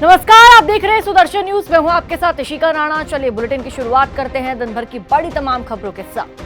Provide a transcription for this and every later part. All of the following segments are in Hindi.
नमस्कार, आप देख रहे हैं सुदर्शन न्यूज। मैं हूं आपके साथ इशिका राणा। चलिए बुलेटिन की शुरुआत करते हैं दिन भर की बड़ी तमाम खबरों के साथ।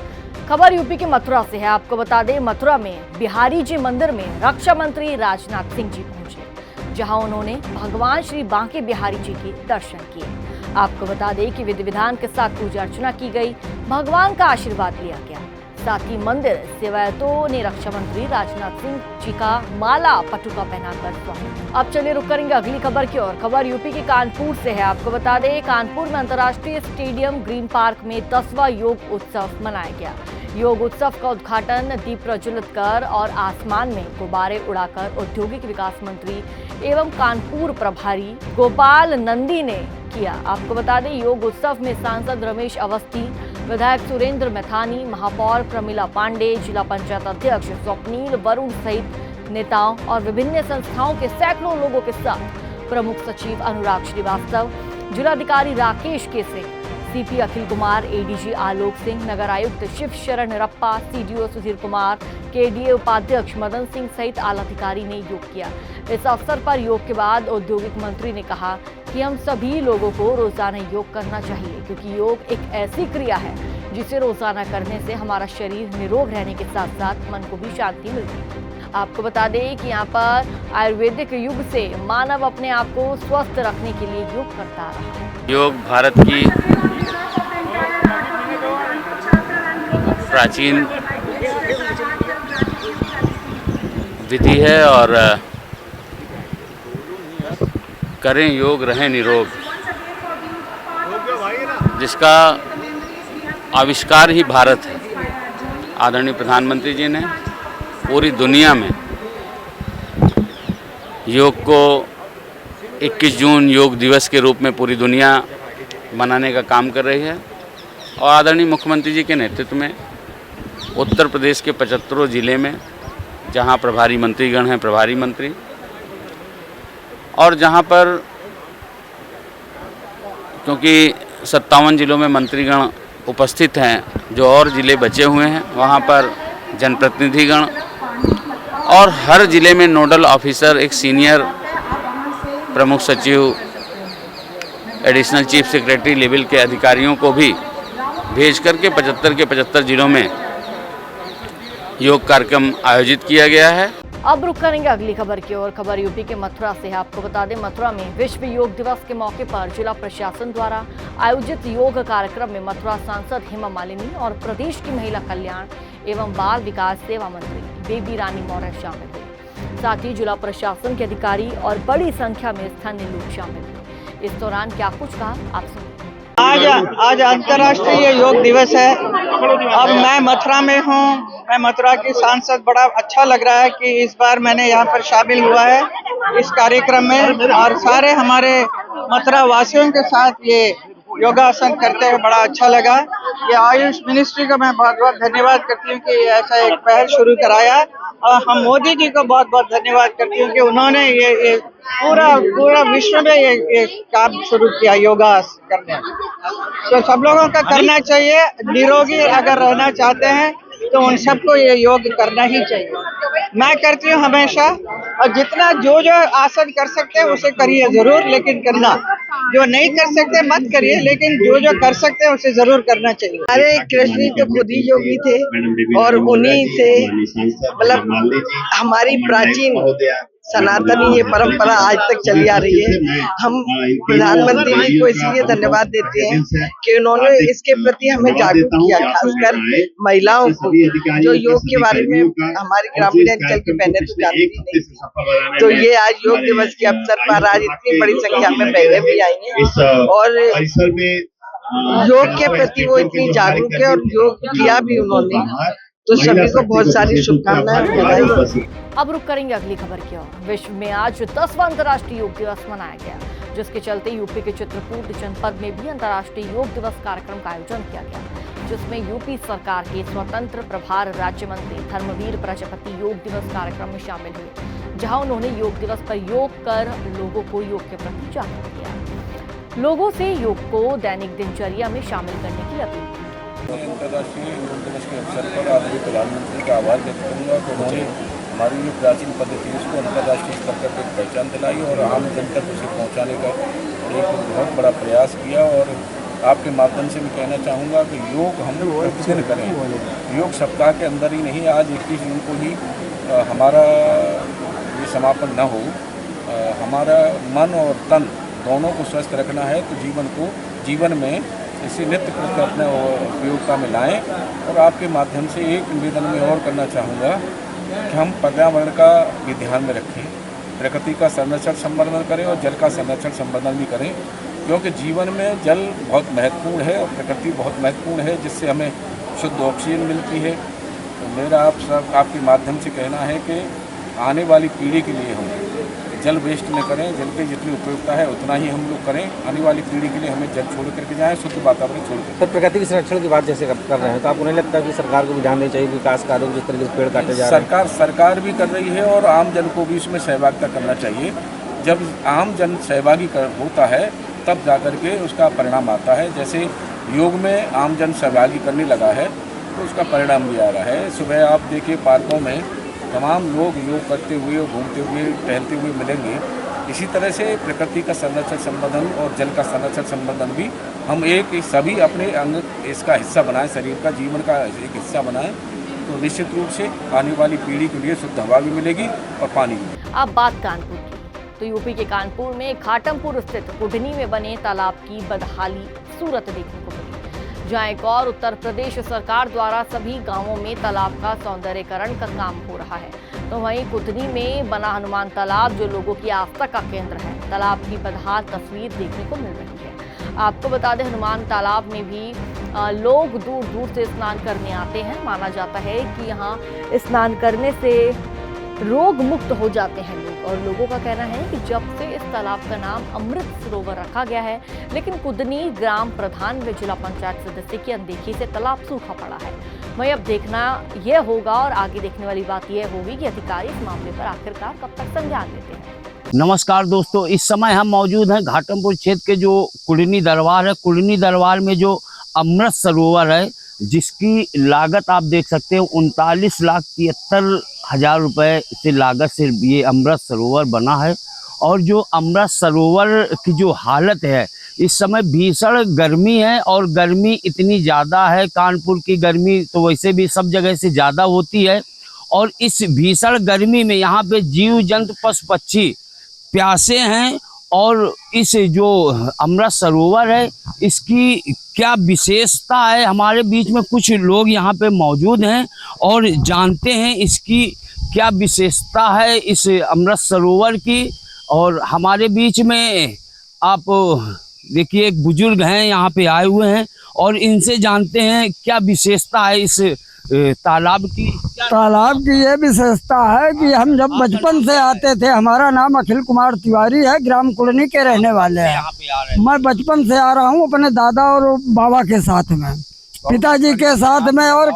खबर यूपी के मथुरा से है। आपको बता दें, मथुरा में बिहारी जी मंदिर में रक्षा मंत्री राजनाथ सिंह जी पहुंचे, जहां उन्होंने भगवान श्री बांके बिहारी जी के दर्शन किए। आपको बता दें कि विधि विधान के साथ पूजा अर्चना की गई, भगवान का आशीर्वाद लिया गया। साथ ही मंदिर सेवायतों ने रक्षा मंत्री राजनाथ सिंह जी का माला पटुका पहनाकर स्वागत। अब चलिए रुक करेंगे अगली खबर की ओर। खबर यूपी के कानपुर से है। आपको बता दें, कानपुर में अंतर्राष्ट्रीय स्टेडियम ग्रीन पार्क में 10वां योग उत्सव मनाया गया। योग उत्सव का उद्घाटन दीप प्रज्वलित कर और आसमान में गुब्बारे उड़ाकर औद्योगिक विकास मंत्री एवं कानपुर प्रभारी गोपाल नंदी ने किया। आपको बता दें, योग उत्सव में सांसद रमेश अवस्थी, विधायक सुरेंद्र मैथानी, महापौर प्रमिला पांडे, जिला पंचायत अध्यक्ष स्वप्नील वरुण सहित नेताओं और विभिन्न संस्थाओं के सैकड़ों लोगों के साथ प्रमुख सचिव अनुराग श्रीवास्तव, जिलाधिकारी राकेश के सिंह, सीपी अखिल कुमार, एडीजी आलोक सिंह, नगर आयुक्त शिव शरण रप्पा, सीडीओ सुधीर कुमार, केडीए उपाध्यक्ष मदन सिंह सहित आला अधिकारी ने योग किया। इस अवसर पर योग के बाद औद्योगिक मंत्री ने कहा कि हम सभी लोगों को रोजाना योग करना चाहिए, क्योंकि योग एक ऐसी क्रिया है जिसे रोजाना करने से हमारा शरीर निरोग रहने के साथ साथ मन को भी शांति मिलती है। आपको बता दें कि यहाँ पर आयुर्वेदिक युग से मानव अपने आप को स्वस्थ रखने के लिए योग करता आ रहा है। योग भारत की प्राचीन विधि है और करें योग रहें निरोग, जिसका आविष्कार ही भारत है। आदरणीय प्रधानमंत्री जी ने पूरी दुनिया में योग को 21 जून योग दिवस के रूप में पूरी दुनिया मनाने का काम कर रही है और आदरणीय मुख्यमंत्री जी के नेतृत्व में उत्तर प्रदेश के 75 जिले में जहां प्रभारी मंत्रीगण हैं, प्रभारी मंत्री, और जहां पर क्योंकि 57 जिलों में मंत्रीगण उपस्थित हैं, जो और ज़िले बचे हुए हैं वहां पर जनप्रतिनिधिगण और हर ज़िले में नोडल ऑफिसर, एक सीनियर प्रमुख सचिव, एडिशनल चीफ सेक्रेटरी लेवल के अधिकारियों को भी भेज करके 75 के 75 जिलों में योग कार्यक्रम आयोजित किया गया है। अब रुक करेंगे अगली खबर की ओर। खबर यूपी के मथुरा से है। आपको बता दें, मथुरा में विश्व योग दिवस के मौके पर जिला प्रशासन द्वारा आयोजित योग कार्यक्रम में मथुरा सांसद हेमा मालिनी और प्रदेश की महिला कल्याण एवं बाल विकास सेवा मंत्री बेबी रानी मौर्य शामिल हुए। साथ ही जिला प्रशासन के अधिकारी और बड़ी संख्या में स्थानीय लोग शामिल हुए। इस दौरान क्या कुछ कहा, आप सुनिए। आज अंतर्राष्ट्रीय योग दिवस है। अब मैं मथुरा में हूँ, मैं मथुरा की सांसद। बड़ा अच्छा लग रहा है कि इस बार मैंने यहाँ पर शामिल हुआ है इस कार्यक्रम में, और सारे हमारे मथुरा वासियों के साथ ये योगासन करते हुए बड़ा अच्छा लगा। ये आयुष मिनिस्ट्री को मैं बहुत बहुत धन्यवाद करती हूँ कि ऐसा एक पहल शुरू कराया, और हम मोदी जी को बहुत बहुत धन्यवाद करती हूँ कि उन्होंने ये पूरा विश्व में ये काम शुरू किया योगा करने। तो सब लोगों का करना चाहिए। निरोगी अगर रहना चाहते हैं तो उन सबको ये योग करना ही चाहिए। मैं करती हूँ हमेशा, और जितना जो आसन कर सकते हैं उसे करिए जरूर, लेकिन करना। जो नहीं कर सकते मत करिए, लेकिन जो कर सकते हैं उसे जरूर करना चाहिए। अरे कृष्ण तो खुद ही योगी थे, और उन्हीं से मतलब हमारी प्राचीन सनातनी ये परंपरा आज तक चली आ रही है। हम प्रधानमंत्री जी को इसलिए धन्यवाद देते हैं कि उन्होंने इसके प्रति हमें जागरूक किया, खासकर महिलाओं को, जो योग के बारे में हमारी ग्रामीण अंचल की बहनें तो जानती नहीं थी। तो ये आज योग दिवस के अवसर पर आज इतनी बड़ी संख्या में बहनें भी आई हैं, और योग के प्रति वो इतनी जागरूक है और योग किया भी उन्होंने। तो सभी को बहुत सारी शुभकामनाएं। अब रुक करेंगे अगली खबर की ओर। विश्व में आज 10वां अंतर्राष्ट्रीय योग दिवस मनाया गया, जिसके चलते यूपी के चित्रकूट जनपद में भी अंतर्राष्ट्रीय योग दिवस कार्यक्रम का आयोजन किया गया, जिसमें यूपी सरकार के स्वतंत्र प्रभार राज्य मंत्री धर्मवीर प्रजापति योग दिवस कार्यक्रम में शामिल हुए, जहां उन्होंने योग दिवस पर योग कर लोगों को योग के प्रति जागरूक किया। लोगों से योग को दैनिक दिनचर्या में शामिल करने की अपील की। अंतर्राष्ट्रीय योग दिवस के अवसर पर आदरणीय प्रधानमंत्री का आभार व्यक्त करूंगा कि उन्होंने हमारी जो प्राचीन पद्धति है उसको अंतर्राष्ट्रीय स्तर पर एक पहचान दिलाई और आम जन तक उसे पहुँचाने का एक बहुत बड़ा प्रयास किया। और आपके माध्यम से मैं कहना चाहूँगा कि योग हम प्रतिदिन करें। योग सप्ताह के अंदर ही नहीं, आज 21 जून को ही हमारा ये समापन न हो। हमारा मन और तन दोनों को स्वस्थ रखना है तो जीवन में इसे नित्य कृत्य अपने उपयोगिता में लाएं। और आपके माध्यम से एक निवेदन में और करना चाहूँगा कि हम पर्यावरण का भी ध्यान में रखें, प्रकृति का संरक्षण संवर्धन करें और जल का संरक्षण संवर्धन भी करें, क्योंकि जीवन में जल बहुत महत्वपूर्ण है और प्रकृति बहुत महत्वपूर्ण है, जिससे हमें शुद्ध ऑक्सीजन मिलती है। तो मेरा आपके माध्यम से कहना है कि आने वाली पीढ़ी के लिए हम जल वेस्ट न करें, जल की जितनी उपयोगिता है उतना ही हम लोग करें। आने वाली पीढ़ी के लिए हमें जल छोड़ करके जाएं, शुद्ध वातावरण छोड़ कर। सर, प्रकृति के संरक्षण की बात जैसे कर रहे हैं तो आपको नहीं लगता कि सरकार को भी ध्यान देना चाहिए? विकास कार्यों जिस तरीके से पेड़ काटे जा रहे हैं, सरकार भी कर रही है और आम जन को भी इसमें सहभागिता करना चाहिए। जब आम जन सहभागी होता है तब जाकर के उसका परिणाम आता है। जैसे योग में आम जन सहभागी करने लगा है तो उसका परिणाम भी आ रहा है। सुबह आप देखिए पार्कों में तमाम लोग योग करते हुए, घूमते हुए, टहलते हुए मिलेंगे। इसी तरह से प्रकृति का संरक्षण संवर्धन और जल का संरक्षण संवर्धन भी हम सभी अपने अंग इसका हिस्सा बनाएं, शरीर का, जीवन का एक हिस्सा बनाएं, तो निश्चित रूप से आने वाली पीढ़ी के लिए शुद्ध हवा भी मिलेगी और पानी भी। अब बात कानपुर की, तो यूपी के कानपुर में घाटमपुर स्थित कुढ़नी में बने तालाब की बदहाली सूरत देखने को मिली, जहां एक और उत्तर प्रदेश सरकार द्वारा सभी गांवों में तालाब का सौंदर्यीकरण का काम हो रहा है, तो वहीं कुढ़नी में बना हनुमान तालाब जो लोगों की आस्था का केंद्र है, तालाब की बदहाल तस्वीर देखने को मिल रही है। आपको बता दें, हनुमान तालाब में भी लोग दूर दूर से स्नान करने आते हैं। माना जाता है कि यहाँ स्नान करने से रोग मुक्त हो जाते हैं लोग, और लोगों का कहना है कि जब से इस तालाब का नाम अमृत सरोवर रखा गया है, लेकिन कुढ़नी ग्राम प्रधान व जिला पंचायत सदस्य की अनदेखी से तालाब सूखा पड़ा है। वहीं अब देखना यह होगा और आगे देखने वाली बात यह होगी कि अधिकारी इस मामले पर आखिरकार कब तक संज्ञान लेते हैं। नमस्कार दोस्तों, इस समय हम मौजूद हैं घाटमपुर क्षेत्र के जो कुढ़नी दरबार है। कुढ़नी दरबार में जो अमृत सरोवर है, जिसकी लागत आप देख सकते हैं 39,73,000 रुपए से लागत से ये अमृत सरोवर बना है। और जो अमृत सरोवर की जो हालत है, इस समय भीषण गर्मी है और गर्मी इतनी ज़्यादा है, कानपुर की गर्मी तो वैसे भी सब जगह से ज़्यादा होती है, और इस भीषण गर्मी में यहाँ पे जीव जंतु पशु पक्षी प्यासे हैं। और इस जो अमृत सरोवर है, इसकी क्या विशेषता है, हमारे बीच में कुछ लोग यहाँ पे मौजूद हैं और जानते हैं इसकी क्या विशेषता है इस अमृत सरोवर की। और हमारे बीच में आप देखिए एक बुजुर्ग हैं यहाँ पे आए हुए हैं, और इनसे जानते हैं क्या विशेषता है इस तालाब की। तालाब की ये विशेषता है कि हम जब बचपन से आते थे, हमारा नाम अखिल कुमार तिवारी है, ग्राम कुढ़नी के रहने वाले हैं। मैं बचपन से आ रहा हूँ अपने दादा और बाबा के साथ में, पिताजी के साथ में, और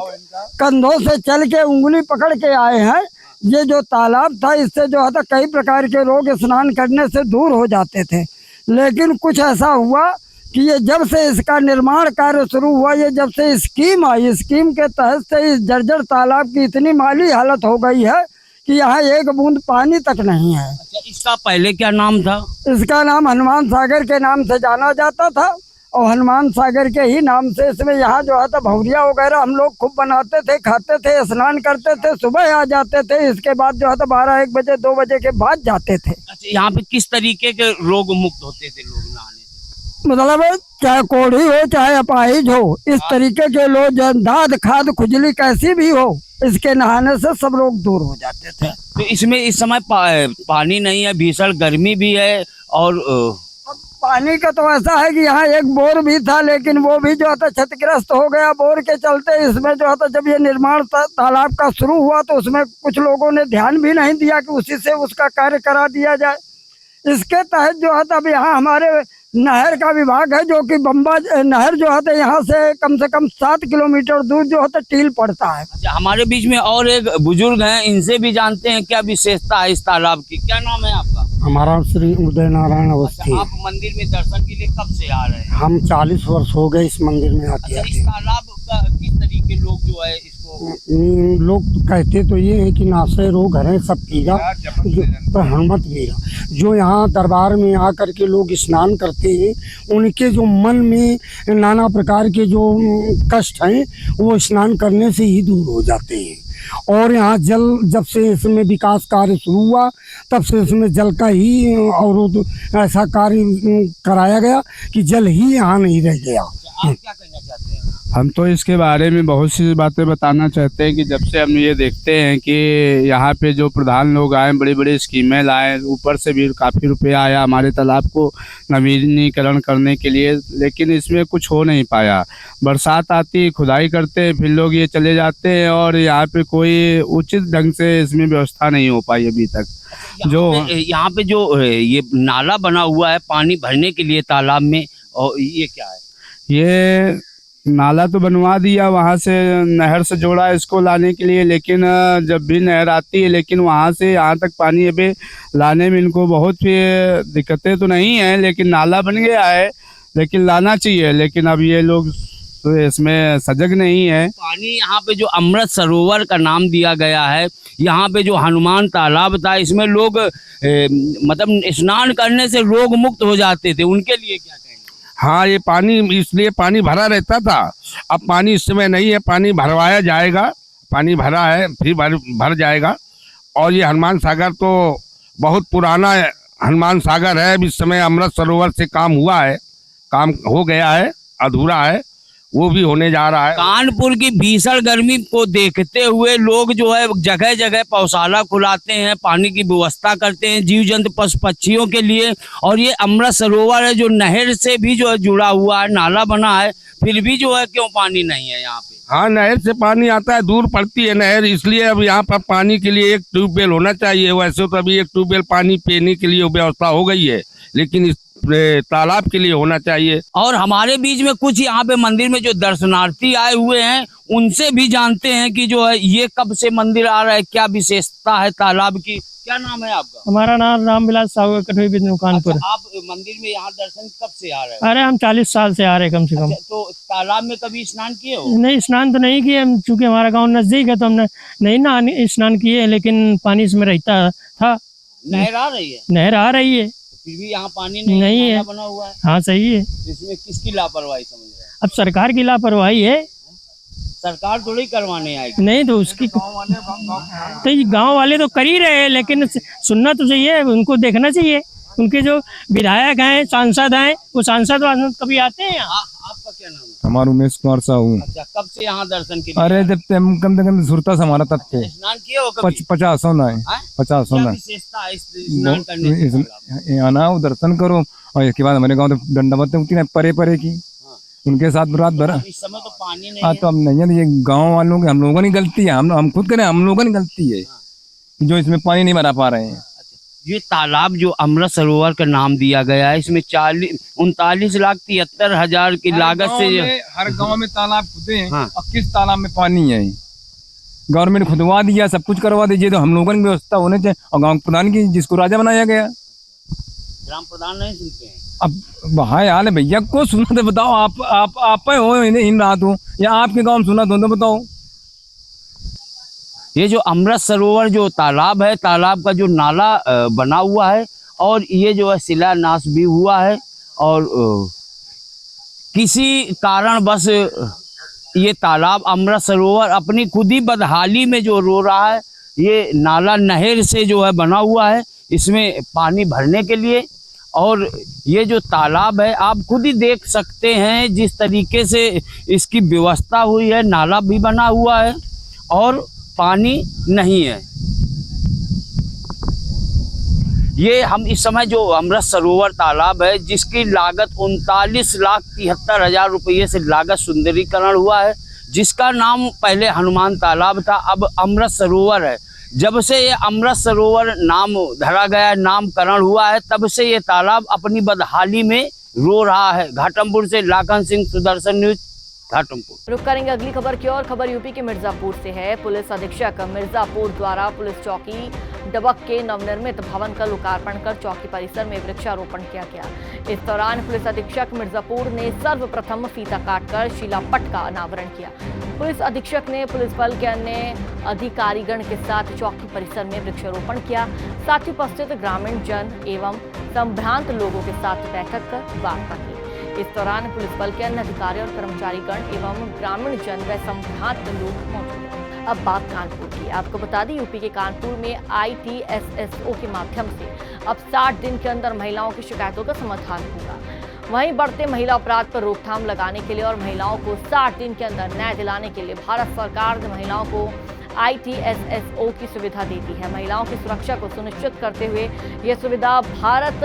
कंधों से चल के उंगली पकड़ के आए हैं। ये जो तालाब था, इससे जो है कई प्रकार के रोग स्नान करने से दूर हो जाते थे, लेकिन कुछ ऐसा हुआ कि ये जब से इसका निर्माण कार्य शुरू हुआ, ये जब से स्कीम आई, स्कीम के तहत से इस जर्जर तालाब की इतनी माली हालत हो गई है कि यहाँ एक बूंद पानी तक नहीं है। इसका पहले क्या नाम था? इसका नाम हनुमान सागर के नाम से जाना जाता था, और हनुमान सागर के ही नाम से इसमें यहाँ जो है तो भौरिया वगैरह हम लोग खूब बनाते थे, खाते थे, स्नान करते थे, सुबह आ जाते थे, इसके बाद जो है तो 12-1 बजे 2 बजे के बाद जाते थे। अच्छा, यहाँ पे किस तरीके के रोग मुक्त होते थे लोग नहाने से? मतलब चाहे कोढ़ी हो चाहे अपाहिज हो, इस तरीके के लोग दाद खाद खुजली कैसी भी हो, इसके नहाने से सब रोग दूर हो जाते थे। तो इसमें इस समय पानी नहीं है, भीषण गर्मी भी है, और पानी का तो ऐसा है कि यहाँ एक बोर भी था, लेकिन वो भी जो है क्षतिग्रस्त हो गया। बोर के चलते इसमें जो है जब ये निर्माण तालाब का शुरू हुआ तो उसमें कुछ लोगों ने ध्यान भी नहीं दिया कि उसी से उसका कार्य करा दिया जाए। इसके तहत जो है अब यहाँ हमारे नहर का विभाग है, जो कि बम्बा नहर जो है यहाँ से कम 7 किलोमीटर दूर जो है टील पड़ता है। अच्छा, हमारे बीच में और एक बुजुर्ग हैं, इनसे भी जानते हैं क्या विशेषता है इस तालाब की। क्या नाम है आपका? हमारा श्री उदय नारायण अवस्थी। आप मंदिर में दर्शन के लिए कब से आ रहे हैं? हम 40 वर्ष हो गए इस मंदिर में आते इस तालाब इसका किस तरीके लोग जो है इसको लोग कहते तो ये है कि नासे रोग हरे सब पीरा पर हनुमत वीरा। जो यहाँ दरबार में आकर के लोग स्नान करते हैं उनके जो मन में नाना प्रकार के जो कष्ट हैं वो स्नान करने से ही दूर हो जाते हैं। और यहाँ जल जब से इसमें विकास कार्य शुरू हुआ तब से इसमें जल का ही अवरोध ऐसा कार्य कराया गया कि जल ही यहाँ नहीं रह गया। आप क्या कहना चाहते हैं? हम तो इसके बारे में बहुत सी बातें बताना चाहते हैं कि जब से हम ये देखते हैं कि यहाँ पे जो प्रधान लोग आए, बड़ी बड़ी स्कीमें लाए, ऊपर से भी काफ़ी रुपया आया हमारे तालाब को नवीनीकरण करने के लिए, लेकिन इसमें कुछ हो नहीं पाया। बरसात आती, खुदाई करते हैं, फिर लोग ये चले जाते हैं और यहाँ पे कोई उचित ढंग से इसमें व्यवस्था नहीं हो पाई अभी तक। यहाँ पे जो ये नाला बना हुआ है पानी भरने के लिए तालाब में, और ये क्या है? ये नाला तो बनवा दिया, वहाँ से नहर से जोड़ा इसको लाने के लिए, लेकिन जब भी नहर आती है लेकिन वहाँ से यहाँ तक पानी अभी लाने में इनको बहुत ही दिक्कतें तो नहीं है, लेकिन नाला बन गया है लेकिन लाना चाहिए, लेकिन अब ये लोग तो इसमें सजग नहीं है। पानी यहाँ पे जो अमृत सरोवर का नाम दिया गया है, यहाँ पे जो हनुमान तालाब था इसमें लोग मतलब स्नान करने से रोग मुक्त हो जाते थे, उनके लिए क्या कहेंगे? हाँ, ये पानी इसलिए पानी भरा रहता था, अब पानी इस समय नहीं है, पानी भरवाया जाएगा, पानी भरा है फिर भर जाएगा। और ये हनुमान सागर तो बहुत पुराना हनुमान सागर है, इस समय अमृत सरोवर से काम हुआ है, काम हो गया है, अधूरा है, वो भी होने जा रहा है। कानपुर की भीषण गर्मी को देखते हुए लोग जो है जगह जगह पौशाला खुलाते हैं, पानी की व्यवस्था करते हैं जीव जंतु पशु पक्षियों के लिए। और ये अमृत सरोवर है जो नहर से भी जो है जुड़ा हुआ है, नाला बना है, फिर भी जो है क्यों पानी नहीं है यहाँ पे? हाँ, नहर से पानी आता है, दूर पड़ती है नहर, इसलिए अब यहाँ पर पानी के लिए एक ट्यूबवेल होना चाहिए। वैसे तो अभी एक ट्यूबवेल पानी पीने के लिए व्यवस्था हो गई है, लेकिन इस तालाब के लिए होना चाहिए। और हमारे बीच में कुछ यहाँ पे मंदिर में जो दर्शनार्थी आए हुए हैं उनसे भी जानते हैं कि जो है ये कब से मंदिर आ रहा है, क्या विशेषता है तालाब की। क्या नाम है आपका? हमारा नाम रामविलास साहू, कठोई बिजनू कानपुर। अच्छा, आप मंदिर में यहाँ दर्शन कब से आ रहे हैं? अरे हम 40 साल से आ रहे हैं कम से कम। अच्छा, तो तालाब में कभी स्नान किए हो? नहीं, स्नान तो नहीं किए, चूंकि हमारा गांव नजदीक है तो हमने नहीं स्नान किए, लेकिन पानी इसमें रहता था। नहर आ रही है? नहर आ रही है, फिर भी यहाँ पानी नहीं है, बना हुआ है। हाँ सही है। इसमें किसकी लापरवाही समझ रहे हैं? अब सरकार की लापरवाही है, सरकार थोड़ी करवाने आएगी। नहीं तो उसकी तो ये गाँव वाले तो कर ही रहे हैं, लेकिन सुनना तो चाहिए, उनको देखना चाहिए। उनके जो विधायक हैं, सांसद हैं, वो सांसद कभी आते हैं यहाँ? आपका क्या नाम है? हमारा उमेश कुमार साहू। अच्छा, कब से यहाँ दर्शन के लिए? अरे जब कम से कम सुरता से हमारा तक थे, स्नान किए हो कभी? 50 होना है, 50 होना है। विशेषता है स्नान करने से? आना हो, दर्शन करो, और इसके बाद हमारे गाँव तो डंडावत होती है परे परे की, उनके साथ रात भर। इस समय तो पानी नहीं हाँ, है। तो अब नहीं है, ये गाँव वालों की, हम लोगों की गलती है, हम खुद करें, हम लोगों की गलती है जो इसमें पानी नहीं भरा पा रहे हैं। ये तालाब जो अमृत सरोवर का नाम दिया गया है, इसमें 39,73,000 की लागत से हर गांव में तालाब खुदे हैं। हाँ। अब किस तालाब में पानी है? गवर्नमेंट खुदवा दिया, सब कुछ करवा दीजिए, तो हम लोगों की व्यवस्था होने चाहिए। और गांव प्रधान की, जिसको राजा बनाया गया, ग्राम प्रधान नहीं सुनते हैं। अब वहाँ हाल है भैया, को सुना तो बताओ, आप हो इन रात हो या आपके गाँव में सुना तो बताओ। ये जो अमृत सरोवर जो तालाब है, तालाब का जो नाला बना हुआ है, और ये जो है शिलान्यास भी हुआ है, और किसी कारण बस ये तालाब अमृत सरोवर अपनी खुद ही बदहाली में जो रो रहा है। ये नाला नहर से जो है बना हुआ है, इसमें पानी भरने के लिए। और ये जो तालाब है आप खुद ही देख सकते हैं जिस तरीके से इसकी व्यवस्था हुई है, नाला भी बना हुआ है और पानी नहीं है। ये हम इस समय जो अमृत सरोवर तालाब है, जिसकी लागत 39,73,000 रुपये से लागत सुंदरीकरण हुआ है, जिसका नाम पहले हनुमान तालाब था, अब अमृत सरोवर है। जब से ये अमृत सरोवर नाम धरा गया, नामकरण हुआ है, तब से ये तालाब अपनी बदहाली में रो रहा है। घाटमपुर से लाखन सिंह, सुदर्शन न्यूज, घाटमपुर। रुक करेंगे अगली खबर की और। खबर यूपी के मिर्जापुर से है। पुलिस अधीक्षक मिर्जापुर द्वारा पुलिस चौकी डबक के नवनिर्मित भवन का लोकार्पण कर चौकी परिसर में वृक्षारोपण किया गया। इस दौरान पुलिस अधीक्षक मिर्जापुर ने सर्वप्रथम फीता काटकर शिलापट का अनावरण किया। पुलिस अधीक्षक ने पुलिस बल के अन्य अधिकारीगण के साथ चौकी परिसर में वृक्षारोपण किया। साथ ही उपस्थित ग्रामीण जन एवं संभ्रांत लोगों के साथ बैठक कर वार्ता की। इस दौरान पुलिस बल के अन्य अधिकारी और कर्मचारीगण एवं ग्रामीण जन व संभ्रांत लोग मौजूद थे। अब बात कानपुर की। आपको बता दें यूपी के कानपुर में ITSSO के माध्यम से अब 60 दिन के अंदर महिलाओं की शिकायतों का समाधान होगा। वहीं बढ़ते महिला अपराध पर रोकथाम लगाने के लिए और महिलाओं को 60 दिन के अंदर न्याय दिलाने के लिए भारत सरकार ने महिलाओं को ITSSO की सुविधा देती है। महिलाओं की सुरक्षा को सुनिश्चित करते हुए यह सुविधा भारत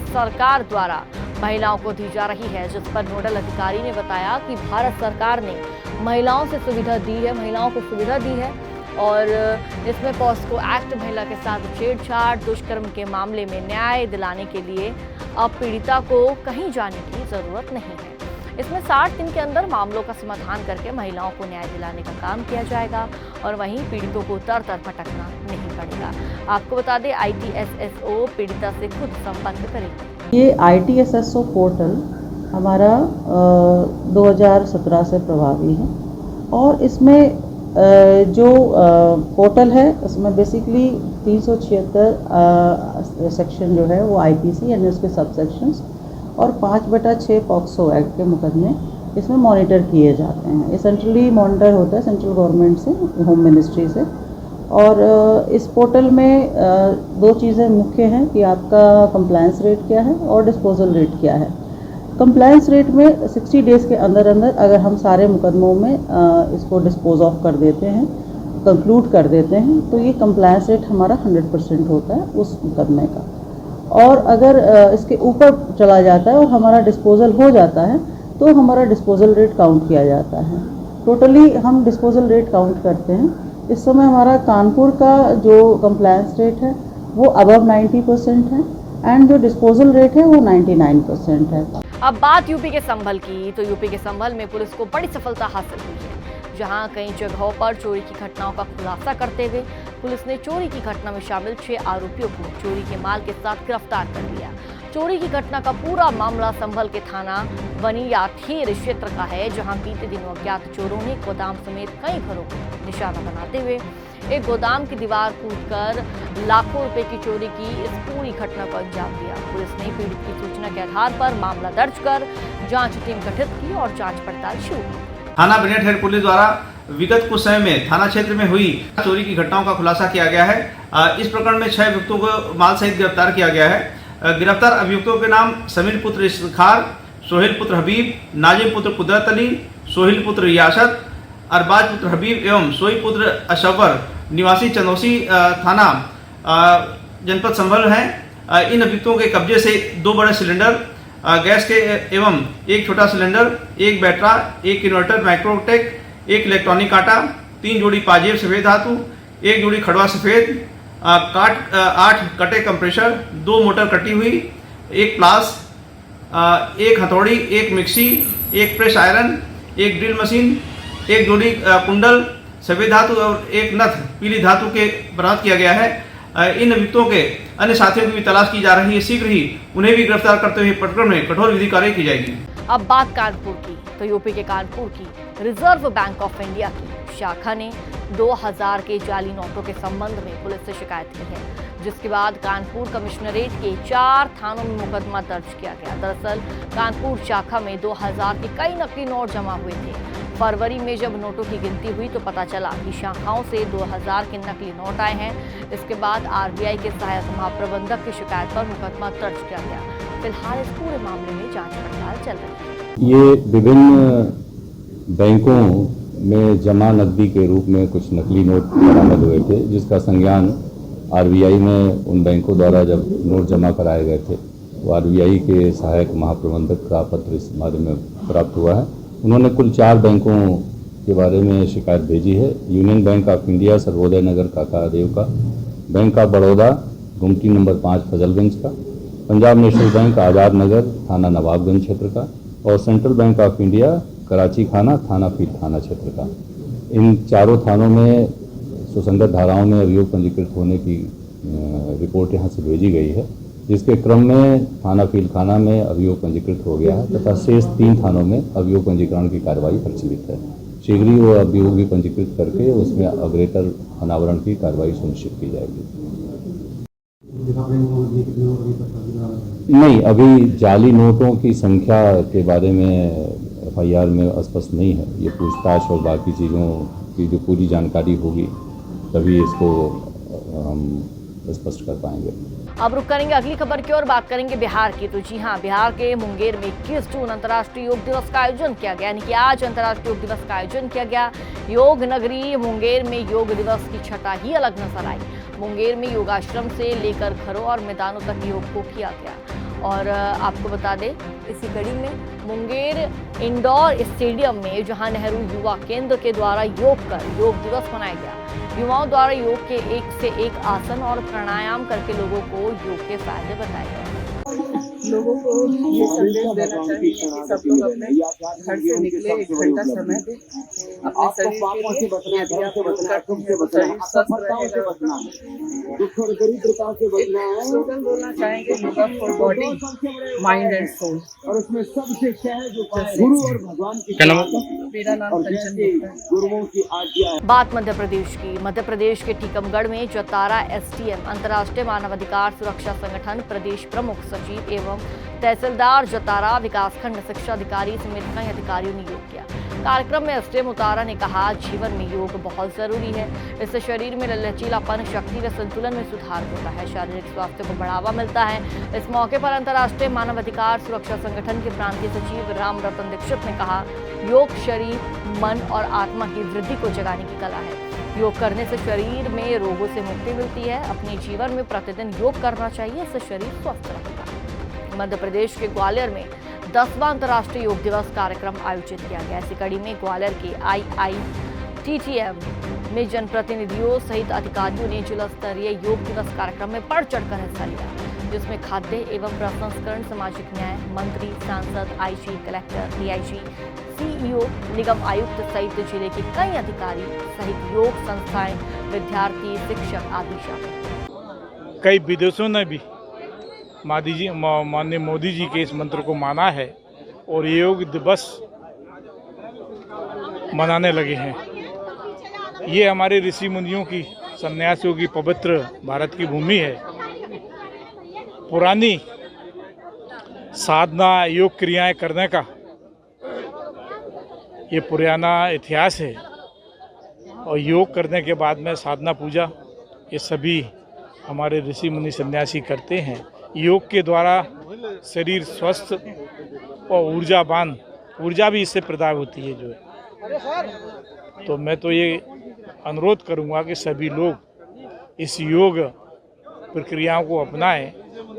सरकार द्वारा महिलाओं को दी जा रही है, जिस पर नोडल अधिकारी ने बताया कि भारत सरकार ने महिलाओं से सुविधा दी है, महिलाओं को सुविधा दी है और इसमें पॉस्को एक्ट महिला के साथ छेड़छाड़ दुष्कर्म के मामले में न्याय दिलाने के लिए अब पीड़िता को कहीं जाने की जरूरत नहीं है। इसमें 60 दिन के अंदर मामलों का समाधान करके महिलाओं को न्याय दिलाने का काम किया जाएगा और वहीं पीड़ितों को दर दर भटकना नहीं पड़ेगा। आपको बता दें ITSSO पीड़िता से खुद संपर्क करेगी। ये ITSSO पोर्टल हमारा 2017 से प्रभावी है और इसमें जो पोर्टल है उसमें बेसिकली 376 सेक्शन जो है वो IPC यानी उसके सब सेक्शंस और 5/6 पॉक्सो एक्ट के मुकदमे इसमें मॉनिटर किए जाते हैं। ये सेंट्रली मॉनिटर होता है सेंट्रल गवर्नमेंट से, होम मिनिस्ट्री से। और इस पोर्टल में दो चीज़ें मुख्य हैं कि आपका कंप्लायंस रेट क्या है और डिस्पोजल रेट क्या है। कंप्लायंस रेट में 60 डेज़ के अंदर अंदर अगर हम सारे मुकदमों में इसको डिस्पोज ऑफ कर देते हैं, कंक्लूड कर देते हैं, तो ये कंप्लायंस रेट हमारा 100% होता है उस मुकदमे का। और अगर इसके ऊपर चला जाता है और हमारा डिस्पोजल हो जाता है तो हमारा डिस्पोजल रेट काउंट किया जाता है। टोटली हम डिस्पोजल रेट काउंट करते हैं। इस समय हमारा कानपुर का जो कंप्लायंस रेट है वो अबव 90% है एंड जो डिस्पोजल रेट है वो 99% है। अब बात यूपी के संभल की, तो यूपी के संभल में पुलिस को बड़ी सफलता हासिल हुई है, जहां कई जगहों पर चोरी की घटनाओं का खुलासा करते हुए पुलिस ने चोरी की घटना में शामिल 6 आरोपियों को चोरी के माल के साथ गिरफ्तार कर लिया। चोरी की घटना का पूरा मामला संभल के थाना बनियाथेर क्षेत्र का है, जहां बीते दिनों अज्ञात चोरों ने गोदाम समेत कई घरों को निशाना बनाते हुए एक गोदाम की दीवार कूदकर लाखों रुपए की चोरी की इस पूरी घटना को अंजाम दिया। पुलिस ने पीड़ित की सूचना के आधार पर मामला दर्ज कर जांच टीम गठित की और जांच पड़ताल शुरू की। थाना बनियाठेर पुलिस द्वारा विगत कुछ समय में थाना क्षेत्र में हुई चोरी की घटनाओं का खुलासा किया गया है। इस प्रकरण में 6 अभियुक्तों को माल सहित गिरफ्तार किया गया है। गिरफ्तार अभियुक्तों के नाम समीर पुत्र इफ्तिखार, सोहेल पुत्र हबीब, नाजिम पुत्र कुदरत अली, सोहेल पुत्र रियासत, अरबाज पुत्र हबीब एवं सोई पुत्र अशवर निवासी चंदौसी थाना जनपद संभल हैं। इन अभियुक्तों के कब्जे से 2 बड़े सिलेंडर गैस के एवं 1 छोटा सिलेंडर, 1 बैटरा, 1 इन्वर्टर माइक्रोटेक, 1 इलेक्ट्रॉनिक कांटा, 3 जोड़ी पाजेब सफ़ेद धातु, 1 जोड़ी खड़वा सफ़ेद, 8 कटे कंप्रेशर, 2 मोटर कटी हुई, 1 प्लास, 1 हथौड़ी, 1 mixie, 1 press iron, 1 drill machine, 1 जोड़ी कुंडल सफ़ेद धातु और 1 नथ पीली धातु के बरामद किया गया है। इन अभियुक्तों के अन्य साथियों की भी तलाश की जा रही है। शीघ्र ही उन्हें भी गिरफ्तार करते हुए प्रकरण में कठोर विधि कार्रवाई की जाएगी। अब बात कानपुर की, तो यूपी के कानपुर की रिजर्व बैंक ऑफ इंडिया की शाखा ने 2000 के जाली नोटों के संबंध में पुलिस से शिकायत की है, जिसके बाद कानपुर कमिश्नरेट के 4 थानों में मुकदमा दर्ज किया गया। दरअसल कानपुर शाखा में 2000 के कई नकली नोट जमा हुए थे। फरवरी में जब नोटों की गिनती हुई तो पता चला कि शाखाओं से 2000 के नकली नोट आए हैं। इसके बाद RBI के सहायक महाप्रबंधक की शिकायत पर मुकदमा दर्ज किया गया। फिलहाल इस पूरे मामले में जांच पड़ताल चल रही है। ये विभिन्न बैंकों में जमा नकदी के रूप में कुछ नकली नोट बरामद हुए थे, जिसका संज्ञान RBI में उन बैंकों द्वारा जब नोट जमा कराए गए थे तो RBI के सहायक महाप्रबंधक का पत्र इस बारे में प्राप्त हुआ है। उन्होंने कुल 4 बैंकों के बारे में शिकायत भेजी है। Union Bank of India Sarvodaya Nagar Kakadeo का, Bank of Baroda Gumti number 5 Fazalganj का, पंजाब नेशनल बैंक आज़ाद नगर थाना नवाबगंज क्षेत्र का और Central Bank of India Karachi थाना, थाना फील थाना क्षेत्र का। इन चारों थानों में सुसंगत धाराओं में अभियोग पंजीकृत होने की रिपोर्ट यहाँ से भेजी गई है, जिसके क्रम में थाना फील थाना में अभियोग पंजीकृत हो गया है तथा शेष 3 थानों में अभियोग पंजीकरण की कार्रवाई प्रचलित है। शीघ्र ही वो अभियोग भी पंजीकृत करके उसमें अग्रेतर अनावरण की कार्रवाई सुनिश्चित की जाएगी। नहीं, अभी जाली नोटों की संख्या के बारे में FIR में स्पष्ट नहीं है। ये पूछताछ और बाकी चीज़ों की जो पूरी जानकारी होगी तभी इसको हम स्पष्ट कर पाएंगे। अब रुक करेंगे अगली खबर की ओर, बात करेंगे बिहार की। तो जी हाँ, बिहार के मुंगेर में 21 जून अंतर्राष्ट्रीय योग दिवस का आयोजन किया गया, यानी कि आज अंतर्राष्ट्रीय योग दिवस का आयोजन किया गया। योग नगरी मुंगेर में योग दिवस की छटा ही अलग नजर आई। मुंगेर में योगाश्रम से लेकर घरों और मैदानों तक योग को किया गया। और आपको बता दें, इसी कड़ी में मुंगेर इंडोर स्टेडियम में जहां नेहरू युवा केंद्र के द्वारा योग दिवस मनाया गया। युवाओं द्वारा योग के एक से एक आसन और प्राणायाम करके लोगों को योग के फायदे बताए गए। लोगों को ये संदेश देना चाहिए कि सब लोग अपने घर से निकले 1 घंटा समय दें, अपने शरीर के लिए स्लोगन बोलना चाहेंगे, yoga for body, mind and soul. और उसमें सबसे गुरु और भगवान की। मेरा नाम कंचन है। बात मध्य प्रदेश की। मध्य प्रदेश के टीकमगढ़ में जतारा STM अंतर्राष्ट्रीय मानवाधिकार सुरक्षा संगठन प्रदेश प्रमुख सचिव एवं तहसीलदार जतारा, विकासखंड शिक्षा अधिकारी समेत कई अधिकारियों ने योग किया। कार्यक्रम में STM उतारा ने कहा, जीवन में योग बहुत जरूरी है। इससे शरीर में लचीलापन, शक्ति व संतुलन में सुधार होता है, शारीरिक स्वास्थ्य को बढ़ावा मिलता है। इस मौके पर अंतर्राष्ट्रीय मानवाधिकार सुरक्षा संगठन के प्रांतीय सचिव राम रतन दीक्षित ने कहा, योग शरीर, मन और आत्मा की वृद्धि को जगाने की कला है। योग करने से शरीर में रोगों से मुक्ति मिलती है। अपने जीवन में प्रतिदिन योग करना चाहिए, इससे शरीर स्वस्थ रहेगा। मध्य प्रदेश के ग्वालियर में 10वां अंतर्राष्ट्रीय योग दिवस कार्यक्रम आयोजित किया गया। इसी कड़ी में ग्वालियर के IITTM में जनप्रतिनिधियों सहित अधिकारियों ने जिला स्तरीय योग दिवस कार्यक्रम में बढ़ चढ़कर हिस्सा लिया, जिसमें खाद्य एवं प्रसंस्करण, सामाजिक न्याय मंत्री, सांसद, IG, कलेक्टर, DIG, CEO, निगम आयुक्त सहित जिले के कई अधिकारी सहित योग संस्थाएं, विद्यार्थी, शिक्षक आदि शामिल। कई विदेशों ने भी माननीय मोदी जी के इस मंत्र को माना है और योग दिवस मनाने लगे हैं। ये हमारे ऋषि मुनियों की, सन्यासियों की पवित्र भारत की भूमि है। पुरानी साधना, योग क्रियाएं करने का ये पुराना इतिहास है और योग करने के बाद में साधना, पूजा, ये सभी हमारे ऋषि मुनि सन्यासी करते हैं। योग के द्वारा शरीर स्वस्थ और ऊर्जावान, ऊर्जा भी इससे पैदा होती है जो है। तो मैं तो ये अनुरोध करूँगा कि सभी लोग इस योग प्रक्रियाओं को अपनाएं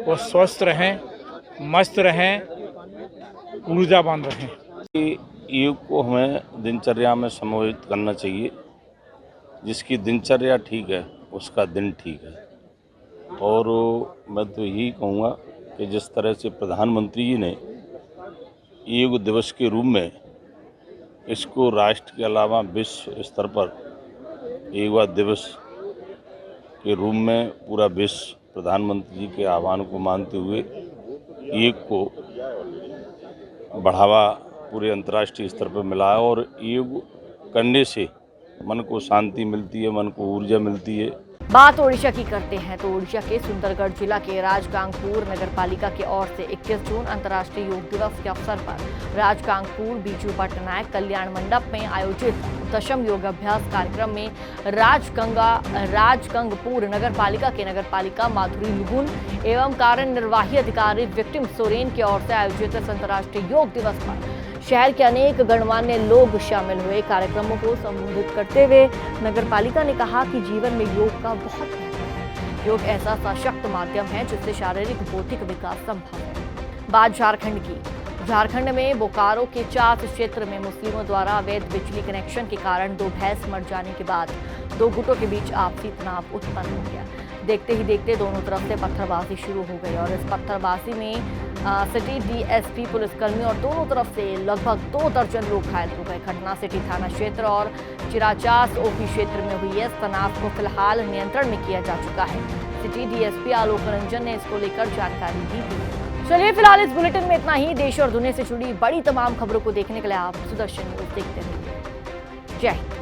और स्वस्थ रहें, मस्त रहें, ऊर्जावान रहें। योग को हमें दिनचर्या में समाहित करना चाहिए। जिसकी दिनचर्या ठीक है उसका दिन ठीक है। और मैं तो यही कहूँगा कि जिस तरह से प्रधानमंत्री जी ने योग दिवस के रूप में इसको राष्ट्र के अलावा विश्व स्तर पर योग दिवस के रूप में पूरा विश्व प्रधानमंत्री जी के आह्वान को मानते हुए योग को बढ़ावा पूरे अंतर्राष्ट्रीय स्तर पर मिला है। और योग करने से मन को शांति मिलती है, मन को ऊर्जा मिलती है। बात ओडिशा की करते हैं तो ओडिशा के सुंदरगढ़ जिला के राजगांगपुर नगर पालिका की ओर से 21 जून अंतर्राष्ट्रीय योग दिवस के अवसर पर राजगांगपुर बीजू पटनायक कल्याण मंडप में आयोजित 10वीं योगाभ्यास कार्यक्रम में राजगंगपुर नगर पालिका के नगर पालिका माधुरी लुगुन एवं कार्यनिर्वाही अधिकारी विक्टिम सोरेन की ओर से आयोजित इस अंतर्राष्ट्रीय योग दिवस पर शहर के अनेक गणमान्य लोग शामिल हुए। कार्यक्रमों को संबोधित करते हुए नगर पालिका ने कहा कि जीवन में योग का बहुत महत्व है। योग ऐसा सशक्त माध्यम है जिससे शारीरिक बौद्धिक विकास संभव है। बात झारखंड की। झारखंड में बोकारो के चास क्षेत्र में मुस्लिमों द्वारा अवैध बिजली कनेक्शन के कारण 2 भैंस मर जाने के बाद 2 गुटों के बीच आपसी तनाव उत्पन्न हो गया। देखते ही देखते दोनों तरफ से पत्थरबाजी शुरू हो गई और इस पत्थरबाजी में सिटी डीएसपी पुलिसकर्मी और दोनों तरफ से लगभग 2 दर्जन लोग घायल हो गए। घटना सिटी थाना क्षेत्र और चिराचास ओपी क्षेत्र में हुई है। इस तनाव को फिलहाल नियंत्रण में किया जा चुका है। सिटी डीएसपी आलोक रंजन ने इसको लेकर जानकारी दी थी। चलिए फिलहाल इस बुलेटिन में इतना ही। देश और दुनिया से जुड़ी बड़ी तमाम खबरों को देखने के लिए आप सुदर्शन न्यूज देखते रहिए। जय हिंद।